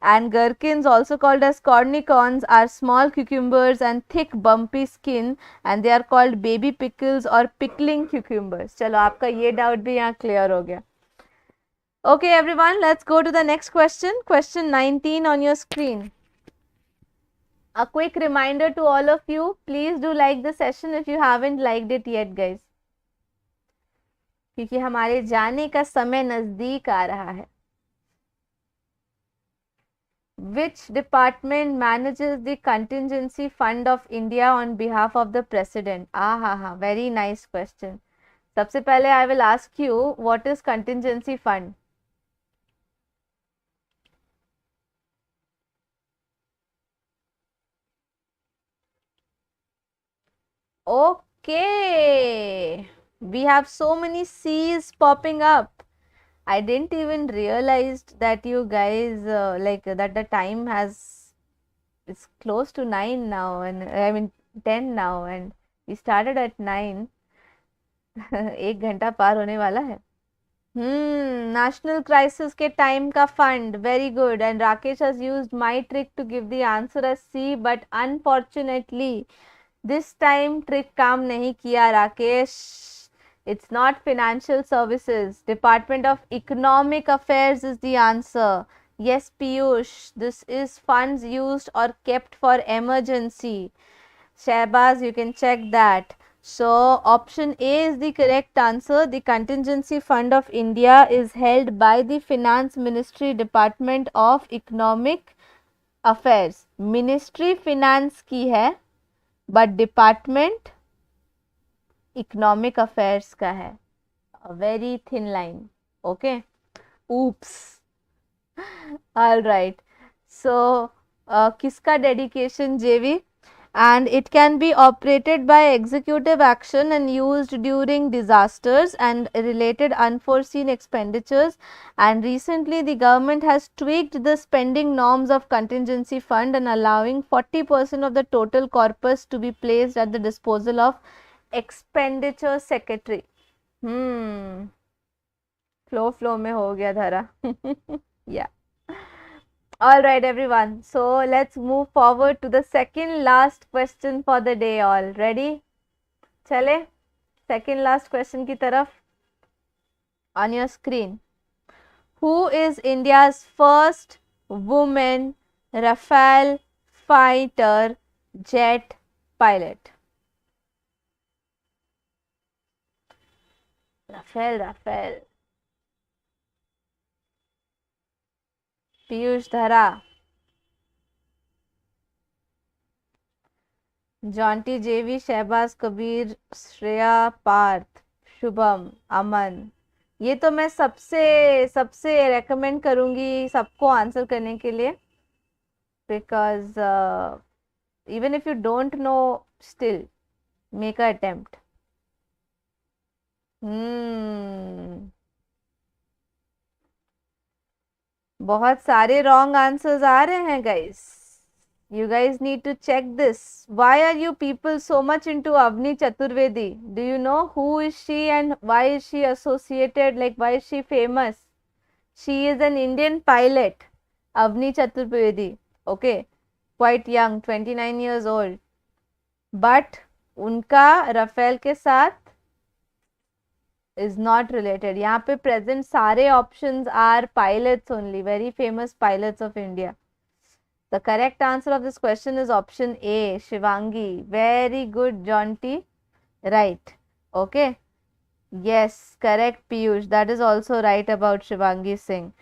And gherkins, also called as cornichons, are small cucumbers and thick bumpy skin, and they are called baby pickles or pickling cucumbers. चलो आपका ये doubt भी यहाँ clear हो गया. Okay everyone, let's go to the next question. Question 19 on your screen. A quick reminder to all of you, please do like the session if you haven't liked it yet guys, क्योंकि हमारे जाने का समय नजदीक आ रहा है. Which department manages the contingency fund of India on behalf of the president? Ah, very nice question. सबसे पहले I will ask you, what is contingency fund? Okay, we have so many C's popping up. I didn't even realize that you guys like that the time has, it's close to 9 now, and I mean 10 now, and we started at 9. एक घंटा पार होने वाला है. National crisis के time का fund. Very good. And Rakesh has used my trick to give the answer as C, but unfortunately this time trick काम नहीं किया Rakesh. It's not financial services. Department of Economic Affairs is the answer. Yes, Piyush, this is funds used or kept for emergency. Shahbaz, you can check that. So, option A is the correct answer. The Contingency Fund of India is held by the Finance Ministry, Department of Economic Affairs. Ministry Finance की है, but Department Economic Affairs का है. A very thin line. Okay. Oops. All right. So, किसका dedication JV? And it can be operated by executive action and used during disasters and related unforeseen expenditures. And recently the government has tweaked the spending norms of contingency fund and allowing 40% of the total corpus to be placed at the disposal of expenditure secretary. Flow में हो गया धरा. Yeah. All right everyone, so let's move forward to the second last question for the day. All ready? चले second last question की तरफ. On your screen, who is India's first woman Rafale fighter jet pilot? Rafale. Piyush धरा. Jonty, जेवी, शहबाज, कबीर, श्रेया, पार्थ, शुभम, अमन. ये तो मैं सबसे सबसे रेकमेंड करूंगी सबको आंसर करने के लिए, because even if you don't know still make a attempt. बहुत सारे wrong answers आ रहे हैं guys. You guys need to check this. Why are you people so much into Avni Chaturvedi? Do you know who is she and why is she associated? Like, why is she famous? She is an Indian pilot, Avni Chaturvedi. Okay, quite young, 29 years old. But उनका Rafale के साथ is not related. यहाँ पे present सारे options are pilots only, very famous pilots of India. The correct answer of this question is option A, Shivangi. Very good, Jonty. Right. Okay. Yes, correct, Piyush. That is also right about Shivangi Singh.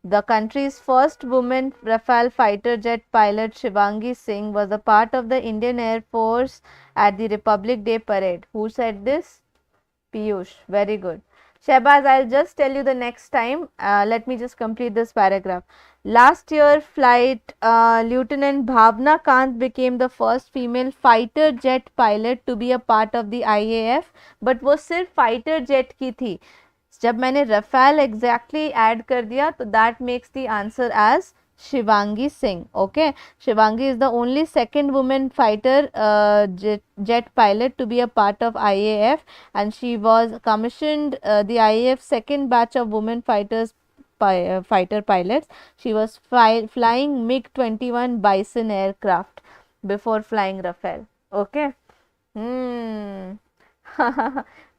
The country's first woman Rafale fighter jet pilot Shivangi Singh was a part of the Indian Air Force at the Republic Day parade. Who said this? Piyush. Very good. Shehbaz, I'll just tell you the next time. Let me just complete this paragraph. Last year, flight Lieutenant Bhavna Kant became the first female fighter jet pilot to be a part of the IAF. But वो सिर्फ fighter jet की थी. जब मैंने Rafale exactly add कर दिया, तो that makes the answer as Shivangi Singh. Okay, Shivangi is the only second woman fighter jet pilot to be a part of IAF, and she was commissioned the IAF second batch of women fighter pilots. She was flying MiG-21 Bison aircraft before flying Rafale. Okay.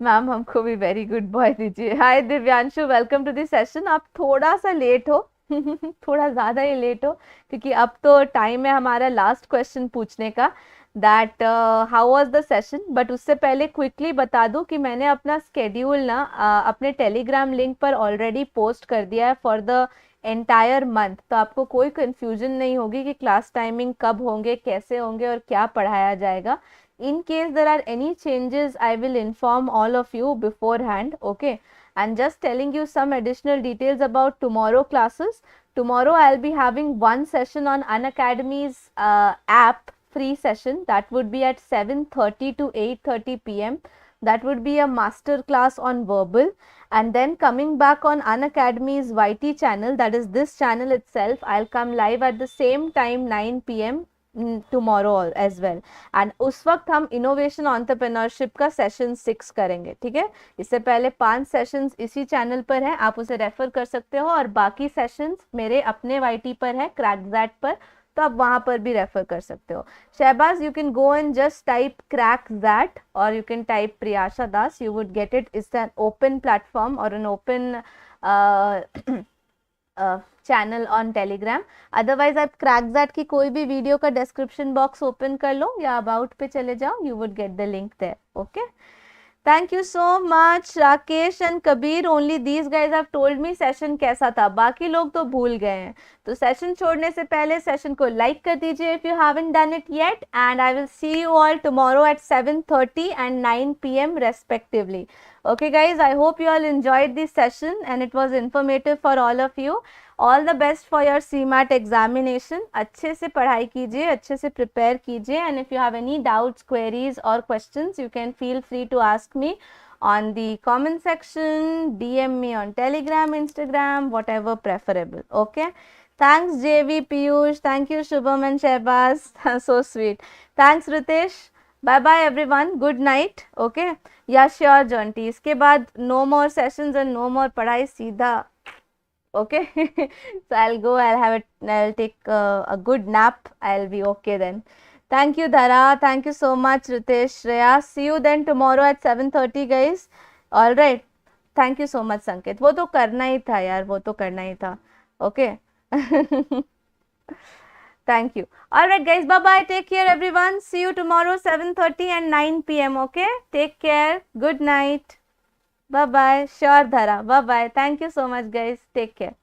Ma'am हमको भी very good bye दीजिए. Hi Divyanshu, welcome to this session. आप थोड़ा सा late हो थोड़ा ज़्यादा ही late हो, क्योंकि अब तो टाइम है हमारा लास्ट क्वेश्चन पूछने का. That how was the session. But उससे पहले क्विकली बता दूं कि मैंने अपना स्केड्यूल ना अपने टेलीग्राम लिंक पर ऑलरेडी पोस्ट कर दिया है फॉर द एंटायर मंथ. तो आपको कोई कन्फ्यूजन नहीं होगी कि क्लास टाइमिंग कब होंगे, कैसे होंगे और क्या पढ़ाया जाएगा. In case there are any changes, I will inform all of you beforehand. Okay, and just telling you some additional details about tomorrow classes. Tomorrow I'll be having one session on Unacademy's app, free session. That would be at 7:30 to 8:30 p.m. That would be a master class on verbal. And then coming back on Unacademy's YT channel, that is this channel itself, I'll come live at the same time 9 p.m. tomorrow as well. and उस वक्त हम innovation entrepreneurship का session 6 करेंगे. ठीक है, इससे पहले 5 sessions इसी चैनल पर हैं, आप उसे रेफर कर सकते हो. और बाकी सेशंस मेरे अपने YT पर है, क्रैकजैट पर, तो आप वहां पर भी रेफर कर सकते हो. Shahbaz, you can go and just type Crackjat और you can type Priyasha Das, you would get it. It's an open platform और an open channel on Telegram. Otherwise आप क्रैकजैट की कोई भी वीडियो का डिस्क्रिप्शन बॉक्स ओपन कर लो या अबाउट पे चले जाओ, you would get the link there. Okay, thank you so much Rakesh and Kabir. Only these guys have told me session कैसा था, बाकी लोग तो भूल गए हैं. तो सेशन छोड़ने से पहले सेशन को लाइक कर दीजिए if you haven't done it yet. And I will see you all tomorrow at 7:30 and 9 p.m. respectively. Okay guys, I hope you all enjoyed this session and it was informative for all of you. All the best for your CMAT examination. अच्छे से पढ़ाई कीजिए, अच्छे से prepare कीजिए. And if you have any doubts, queries or questions, you can feel free to ask me on the comment section, DM me on Telegram, Instagram, whatever preferable. Okay. Thanks JV, Piyush. Thank you Shubham and Shehbaz. So sweet. Thanks Ritesh. Bye bye everyone. Good night. Okay. Yeah, sure Jonty. इसके बाद no more sessions and no more पढ़ाई, सीधा. Okay. So I'll go, I'll take a good nap. I'll be okay then. Thank you Dhara. Thank you so much Ritesh, Shreya. See you then tomorrow at 7:30 guys. All right. Thank you so much Sanket. वो तो करना ही था यार, वो तो करना ही था. Okay. Thank you. All right guys, bye bye. Take care everyone. See you tomorrow 7:30 and 9 p.m. Okay. Take care. Good night. Bye bye. Sure Dhara. Bye bye. Thank you so much guys. Take care.